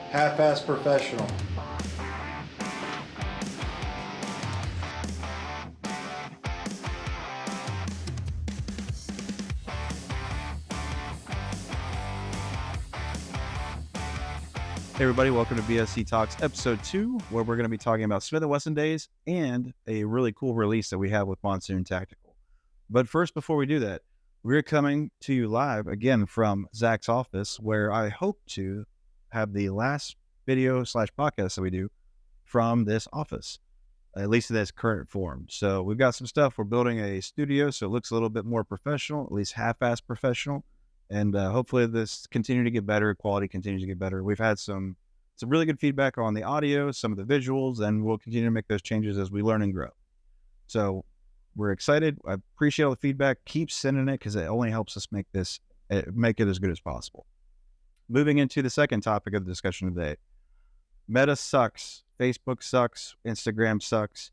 half-ass professional. Hey everybody, welcome to BSC Talks episode 2, where we're going to be talking about Smith & Wesson Days and a really cool release that we have with Monsoon Tactical. But first, before we do that, we're coming to you live again from Zach's office, where I hope to have the last video / podcast that we do from this office, at least in this current form. So we've got some stuff. We're building a studio, so it looks a little bit more professional, at least half-ass professional. And hopefully this continue to get better. Quality continues to get better. We've had some really good feedback on the audio, some of the visuals, and we'll continue to make those changes as we learn and grow. So we're excited. I appreciate all the feedback. Keep sending it because it only helps us make it as good as possible. Moving into the second topic of the discussion today. Meta sucks. Facebook sucks. Instagram sucks.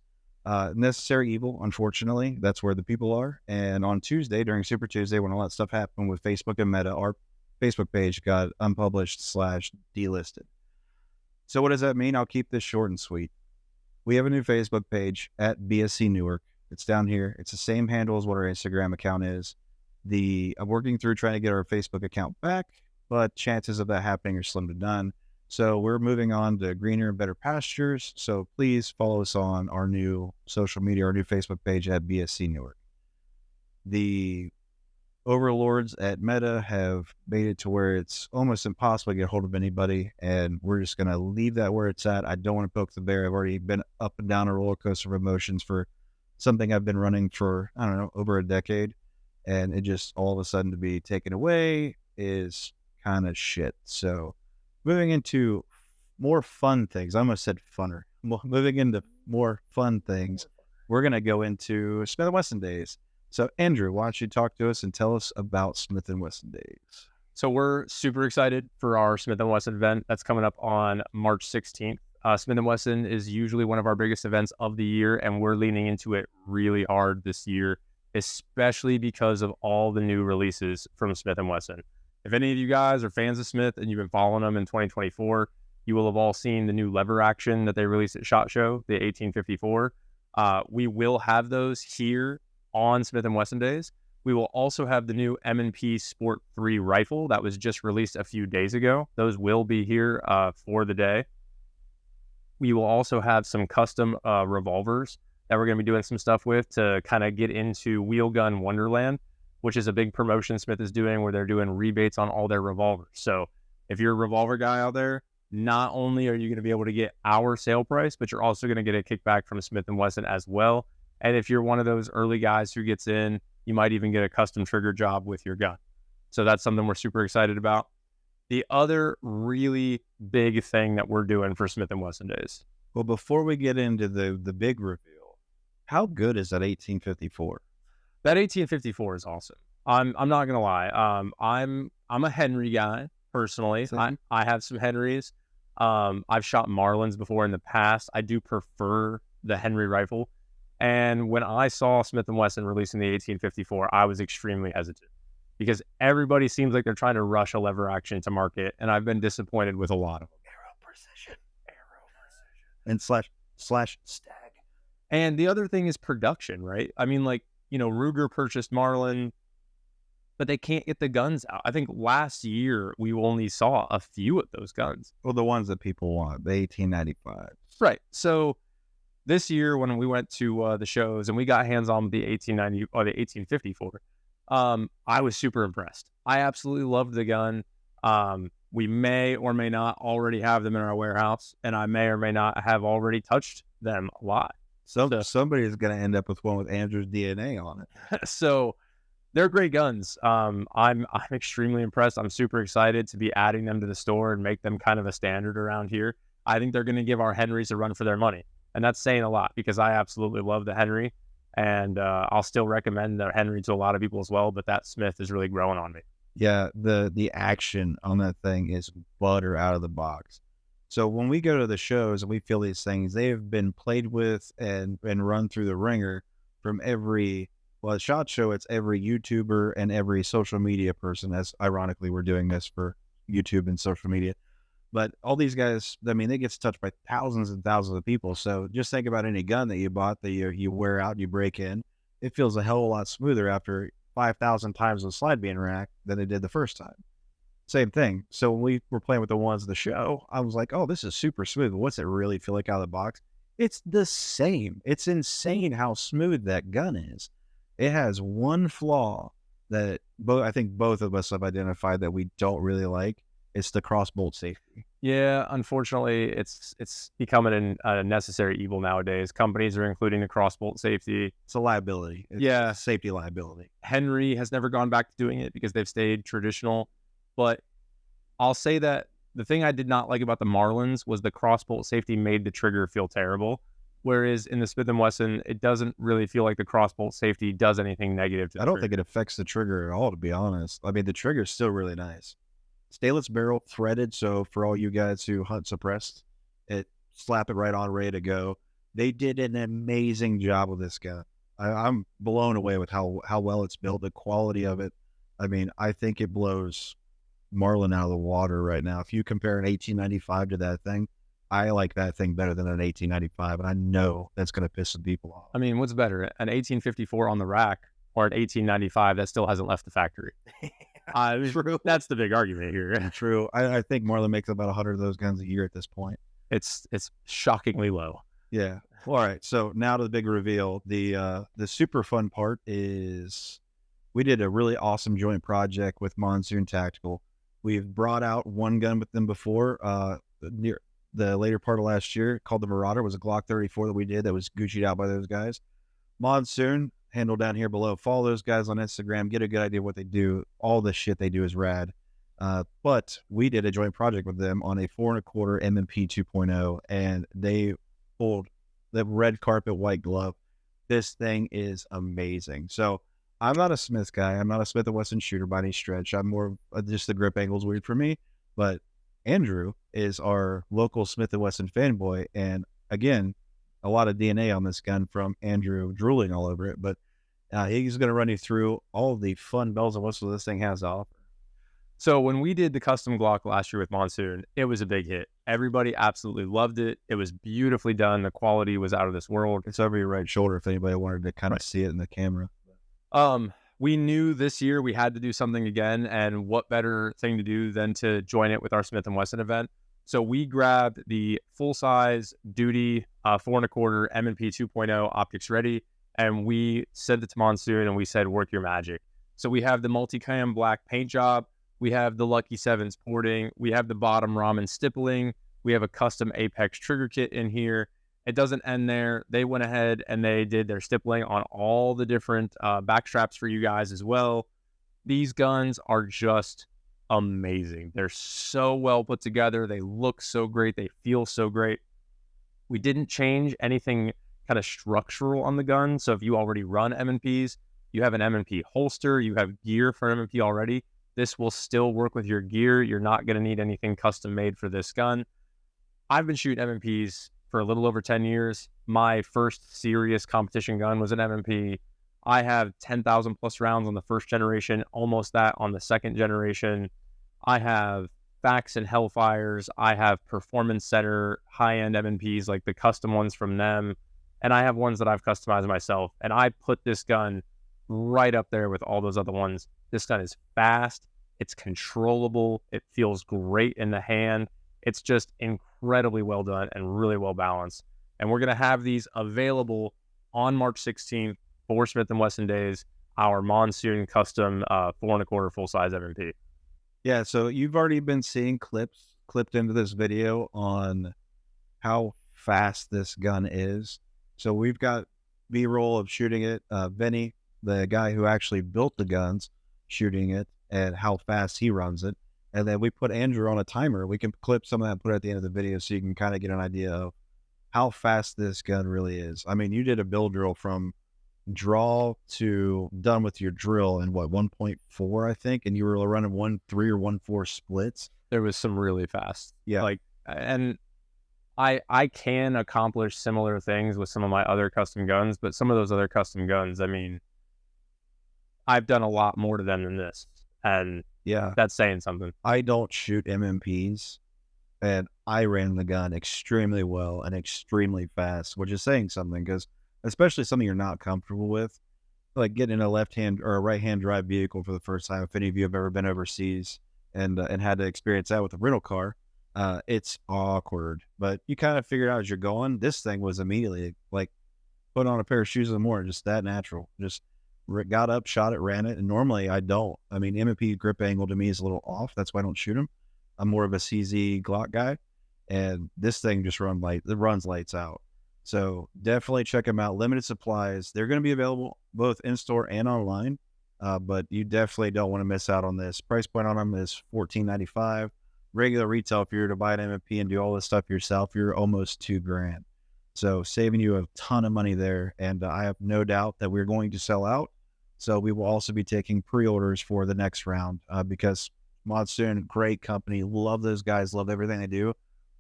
Necessary evil, unfortunately. That's where the people are. And on Tuesday, during Super Tuesday, when all that stuff happened with Facebook and Meta, our Facebook page got unpublished / delisted. So what does that mean? I'll keep this short and sweet. We have a new Facebook page at BSC Newark. It's down here. It's the same handle as what our Instagram account is. I'm working through trying to get our Facebook account back, but chances of that happening are slim to none. So we're moving on to greener and better pastures. So please follow us on our new social media, our new Facebook page at BSC Newark. The overlords at Meta have made it to where it's almost impossible to get hold of anybody, and we're just going to leave that where it's at. I don't want to poke the bear. I've already been up and down a roller coaster of emotions for something I've been running for, I don't know, over a decade, and it just all of a sudden to be taken away is kind of shit. So moving into more fun things. I almost said funner. Moving into more fun things, we're going to go into Smith & Wesson Days. So, Andrew, why don't you talk to us and tell us about Smith & Wesson Days? So we're super excited for our Smith & Wesson event that's coming up on March 16th. Smith & Wesson is usually one of our biggest events of the year, and we're leaning into it really hard this year, especially because of all the new releases from Smith & Wesson. If any of you guys are fans of Smith and you've been following them in 2024, you will have all seen the new lever action that they released at SHOT Show, the 1854. We will have those here on Smith & Wesson Days. We will also have the new M&P Sport 3 rifle that was just released a few days ago. Those will be here for the day. We will also have some custom revolvers that we're going to be doing some stuff with to kind of get into Wheel Gun Wonderland, which is a big promotion Smith is doing where they're doing rebates on all their revolvers. So if you're a revolver guy out there, not only are you going to be able to get our sale price, but you're also going to get a kickback from Smith & Wesson as well. And if you're one of those early guys who gets in, you might even get a custom trigger job with your gun. So that's something we're super excited about. The other really big thing that we're doing for Smith & Wesson Days. Well, before we get into the big reveal, how good is that 1854? That 1854 is awesome. I'm not gonna lie. I'm a Henry guy personally. I have some Henrys. I've shot Marlins before in the past. I do prefer the Henry rifle. And when I saw Smith & Wesson releasing the 1854, I was extremely hesitant because everybody seems like they're trying to rush a lever action to market, and I've been disappointed with a lot of them. Arrow precision, and slash stag. And the other thing is production, right? I mean, like, you know, Ruger purchased Marlin, but they can't get the guns out. I think last year we only saw a few of those guns. Well, the ones that people want, the 1895. Right. So this year when we went to the shows and we got hands on the 1890 or the 1854, I was super impressed. I absolutely loved the gun. We may or may not already have them in our warehouse, and I may or may not have already touched them a lot. Somebody's going to end up with one with Andrew's DNA on it. So they're great guns. I'm extremely impressed. I'm super excited to be adding them to the store and make them kind of a standard around here. I think they're going to give our Henrys a run for their money. And that's saying a lot because I absolutely love the Henry, and I'll still recommend the Henry to a lot of people as well, but that Smith is really growing on me. Yeah, the action on that thing is butter out of the box. So when we go to the shows and we feel these things, they have been played with and run through the ringer from every, well, at SHOT Show, it's every YouTuber and every social media person, as ironically we're doing this for YouTube and social media. But all these guys, I mean, they get touched by thousands and thousands of people. So just think about any gun that you bought that you wear out, you break in. It feels a hell of a lot smoother after 5,000 times the slide being racked than it did the first time. Same thing. So when we were playing with the ones at the show, I was like, oh, this is super smooth. What's it really feel like out of the box? It's the same. It's insane how smooth that gun is. It has one flaw that I think both of us have identified that we don't really like. It's the crossbolt safety. Yeah, unfortunately, it's becoming a necessary evil nowadays. Companies are including the crossbolt safety. It's a liability. It's Yeah. a safety liability. Henry has never gone back to doing it because they've stayed traditional. But I'll say that the thing I did not like about the Marlins was the crossbolt safety made the trigger feel terrible. Whereas in the Smith & Wesson, it doesn't really feel like the crossbolt safety does anything negative to the I don't trigger. think it affects the trigger at all, to be honest. I mean, the trigger is still really nice. Stainless barrel, threaded, so for all you guys who hunt suppressed, slap it right on, ready to go. They did an amazing job with this gun. I'm blown away with how well it's built, the quality of it. I mean, I think it blows Marlin out of the water right now. If you compare an 1895 to that thing, I like that thing better than an 1895, and I know that's going to piss some people off. I mean, what's better, an 1854 on the rack or an 1895 that still hasn't left the factory? True. That's the big argument here. True. I think Marlin makes about 100 of those guns a year at this point. It's shockingly low. Yeah. All right. So now to the big reveal. The super fun part is we did a really awesome joint project with Monsoon Tactical. We've brought out one gun with them before, near the later part of last year, called the Marauder. It was a Glock 34 that we did that was Gucci'd out by those guys. Monsoon, handle down here below. Follow those guys on Instagram. Get a good idea of what they do. All the shit they do is rad. But we did a joint project with them on a 4.25 M&P 2.0, and they pulled the red carpet white glove. This thing is amazing. So I'm not a Smith guy. I'm not a Smith & Wesson shooter by any stretch. I'm more of just the grip angle's weird for me. But Andrew is our local Smith & Wesson fanboy. And again, a lot of DNA on this gun from Andrew drooling all over it. But he's going to run you through all the fun bells and whistles this thing has to offer. So when we did the custom Glock last year with Monsoon, it was a big hit. Everybody absolutely loved it. It was beautifully done. The quality was out of this world. It's over your right shoulder if anybody wanted to kind of see it in the camera. We knew this year we had to do something again, and what better thing to do than to join it with our Smith & Wesson event. So we grabbed the full-size duty 4.25 M&P 2.0 optics ready, and we sent it to Monsoon, and we said, work your magic. So we have the multicam black paint job. We have the Lucky 7s porting. We have the bottom ramen stippling. We have a custom Apex trigger kit in here. It doesn't end there. They went ahead and they did their stippling on all the different back straps for you guys as well. These guns are just amazing. They're so well put together. They look so great. They feel so great. We didn't change anything kind of structural on the gun. So if you already run M&Ps, you have an M&P holster, you have gear for M&P already, this will still work with your gear. You're not going to need anything custom made for this gun. I've been shooting M&Ps for a little over 10 years. My first serious competition gun was an M&P. I have 10,000 plus rounds on the first generation, almost that on the second generation. I have Fax and Hellfires. I have Performance Center high-end M&Ps, like the custom ones from them. And I have ones that I've customized myself. And I put this gun right up there with all those other ones. This gun is fast. It's controllable. It feels great in the hand. It's just incredibly well done and really well balanced. And we're going to have these available on March 16th for Smith & Wesson Days, our Monsoon custom 4.25 full-size M&P. Yeah, so you've already been seeing clips clipped into this video on how fast this gun is. So we've got B-roll of shooting it. Vinny, the guy who actually built the guns, shooting it and how fast he runs it. And then we put Andrew on a timer. We can clip some of that and put it at the end of the video so you can kind of get an idea of how fast this gun really is. I mean, you did a build drill from draw to done with your drill in what, 1.4, I think, and you were running 1.3 or 1.4 splits. There was some really fast. Yeah. And I can accomplish similar things with some of my other custom guns, but some of those other custom guns, I mean, I've done a lot more to them than this. And yeah, that's saying something. I don't shoot M&Ps and I ran the gun extremely well and extremely fast, which is saying something because especially something you're not comfortable with, like getting in a left-hand or a right-hand drive vehicle for the first time. If any of you have ever been overseas and had to experience that with a rental car, it's awkward. But you kind of figure out as you're going. This thing was immediately like put on a pair of shoes in the morning, just that natural. Just got up, shot it, ran it. And normally I don't. I mean, M&P grip angle to me is a little off. That's why I don't shoot them. I'm more of a CZ Glock guy, and this thing just runs lights out. So definitely check them out. Limited supplies. They're going to be available both in store and online, but you definitely don't want to miss out on this. Price point on them is $14.95. Regular retail, if you were to buy an M&P and do all this stuff yourself, you're almost $2,000. So saving you a ton of money there, and I have no doubt that we're going to sell out. So we will also be taking pre-orders for the next round because Monsoon, great company, love those guys, love everything they do.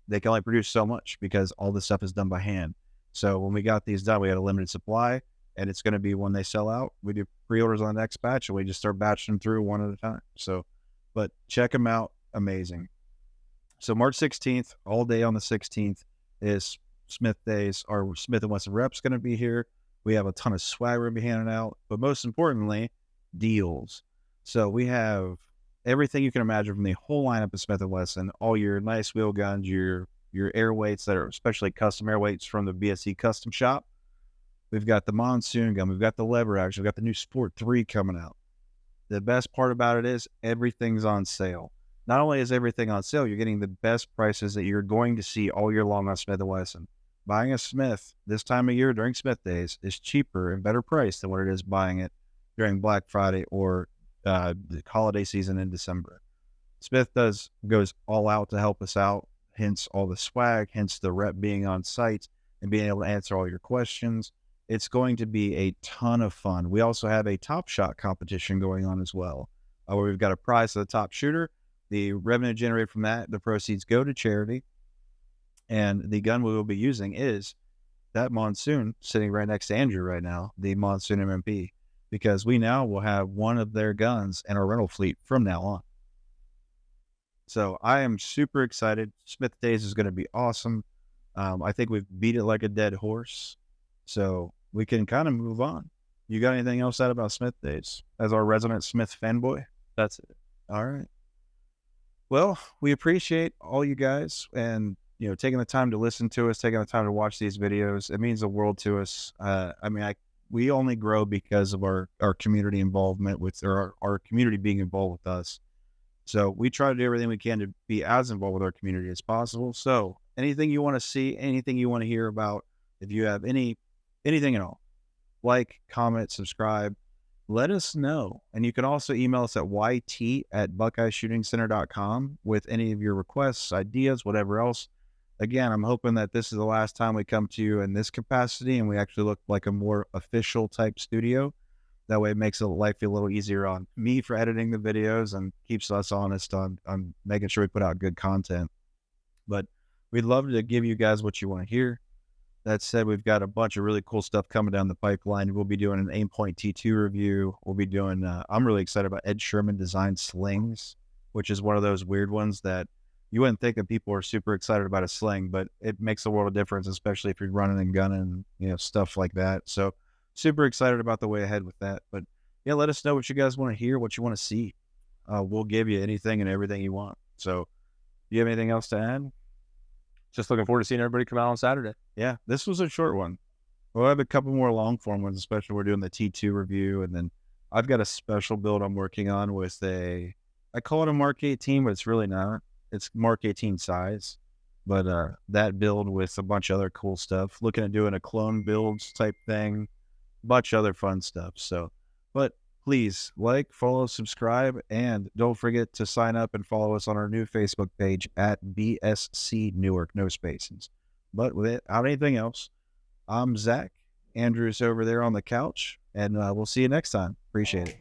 They can only produce so much because all this stuff is done by hand. So when we got these done, we had a limited supply, and it's going to be when they sell out, we do pre-orders on the next batch, and we just start batching them through one at a time. So, but check them out. Amazing. So March 16th, all day on the 16th is Smith Days. Our Smith & Wesson rep's going to be here. We have a ton of swag we're going to be handing out, but most importantly, deals. So we have everything you can imagine from the whole lineup of Smith & Wesson, all your nice wheel guns, your air weights that are especially custom air weights from the BSC custom shop. We've got the Monsoon gun. We've got the lever action. We've got the new Sport 3 coming out. The best part about it is everything's on sale. Not only is everything on sale, you're getting the best prices that you're going to see all year long on Smith & Wesson. Buying a Smith this time of year during Smith Days is cheaper and better priced than what it is buying it during Black Friday or the holiday season in December. Smith goes all out to help us out, hence all the swag, hence the rep being on site and being able to answer all your questions. It's going to be a ton of fun. We also have a Top Shot competition going on as well, where we've got a prize for the top shooter. The revenue generated from that, the proceeds go to charity. And the gun we will be using is that Monsoon sitting right next to Andrew right now, the Monsoon M&P, because we now will have one of their guns in our rental fleet from now on. So I am super excited. Smith Days is going to be awesome. I think we've beat it like a dead horse. So we can kind of move on. You got anything else to add about Smith Days as our resident Smith fanboy? That's it. All right. Well, we appreciate all you guys and, taking the time to listen to us, taking the time to watch these videos. It means the world to us. We only grow because of our community involvement our community being involved with us. So we try to do everything we can to be as involved with our community as possible. So anything you want to see, anything you want to hear about, if you have anything at all, like, comment, subscribe, let us know. And you can also email us at yt@buckeyeshootingcenter.com with any of your requests, ideas, whatever else. Again, I'm hoping that this is the last time we come to you in this capacity and we actually look like a more official type studio. That way it makes life a little easier on me for editing the videos and keeps us honest on making sure we put out good content. But we'd love to give you guys what you want to hear. That said, we've got a bunch of really cool stuff coming down the pipeline. We'll be doing an Aimpoint T2 review. We'll be doing, I'm really excited about Ed Sherman designed slings, which is one of those weird ones that you wouldn't think that people are super excited about a sling, but it makes a world of difference, especially if you're running and gunning, stuff like that. So super excited about the way ahead with that. But yeah, let us know what you guys want to hear, what you want to see. We'll give you anything and everything you want. So do you have anything else to add? Just looking forward to seeing everybody come out on Saturday. Yeah, this was a short one. We'll have a couple more long form ones, especially we're doing the T2 review. And then I've got a special build I'm working on with I call it a Mark 18, but it's really not. It's Mark 18 size. But that build with a bunch of other cool stuff. Looking at doing a clone builds type thing. Bunch of other fun stuff. So, but please like, follow, subscribe, and don't forget to sign up and follow us on our new Facebook page at BSC Newark, no spaces. But without anything else, I'm Zach. Andrew's over there on the couch, and we'll see you next time. Appreciate it.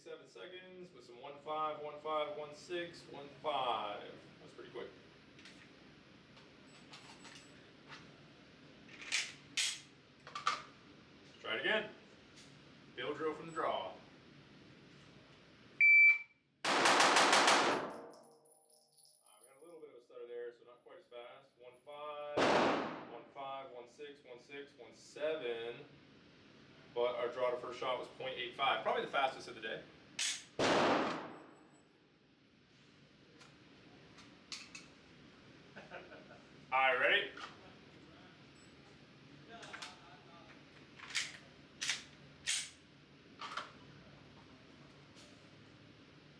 6, 7 seconds with some 1.5, 1.5, 1.6, 1.5. That's pretty quick. Let's try it again. Bill drill from the draw. We got a little bit of a stutter there, so not quite as fast. 1.5, 1.5, 1.6, 1.6, 1.7. But our draw to first shot was 0.85. Probably the fastest of the day. All right, ready?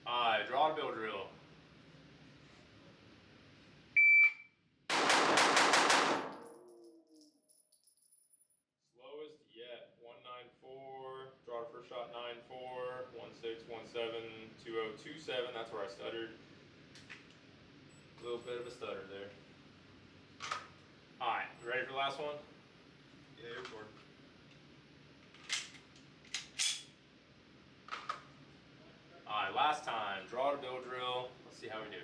All right, draw to bill drill. Slowest yet, 194, draw to first shot 94, 16, 17, 2027. That's where I stuttered. A little bit of a stutter there. All right, ready for the last one? Yeah, you're recording. All right, last time, draw to bill drill. Let's see how we do.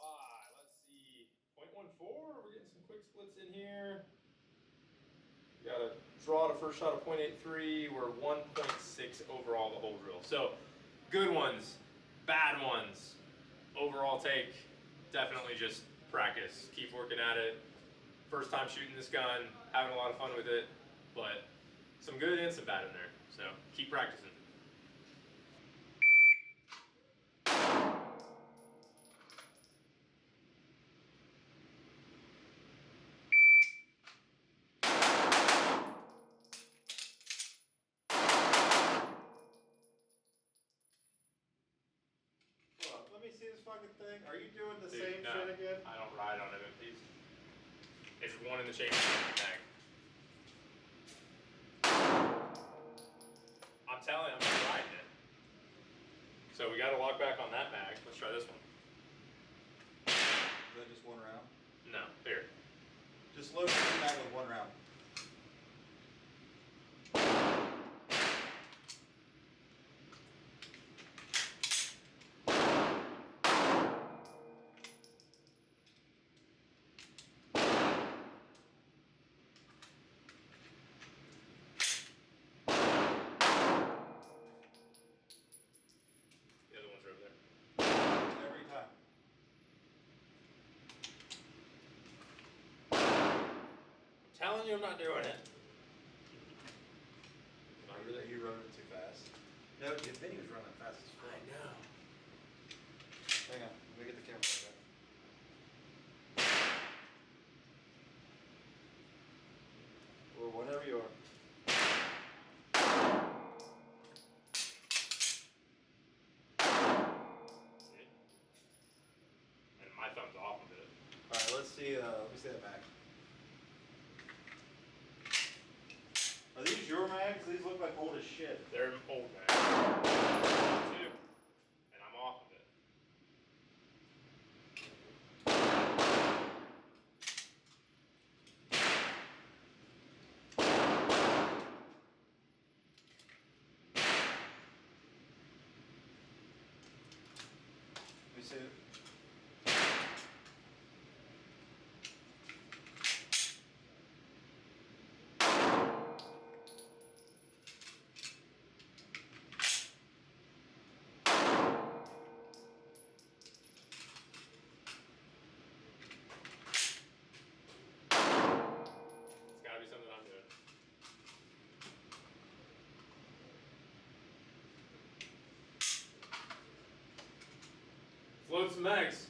All right, let's see, 0.14. We're getting some quick splits in here. We got a draw to first shot of 0.83. We're 1.6 overall the whole drill. So good ones, bad ones. Overall take, definitely just practice. Keep working at it. First time shooting this gun, having a lot of fun with it, but some good and some bad in there. So keep practicing. Let me see this fucking thing. Are you doing the Dude, same no, shit again? I don't ride on M&Ps. It's one in the chain bag. I'm telling you, I'm just riding it. So we got to lock back on that mag. Let's try this one. Is that just one round? No, here. Just load the mag with one round. The other ones are over there. Every time. I'm telling you, I'm not doing it. You running too fast. No, the video's running fast as fuck. I know. Hang on, let me get the camera back. Or whatever you are. See? And my thumb's off of it. Alright, let's see, let me see that mag. Are these your mags? These look like old as shit. They're old, man. Too. And I'm off of it. Let me see it. It's gotta be something I'm doing. Let's load some mags.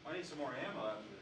I need some more ammo after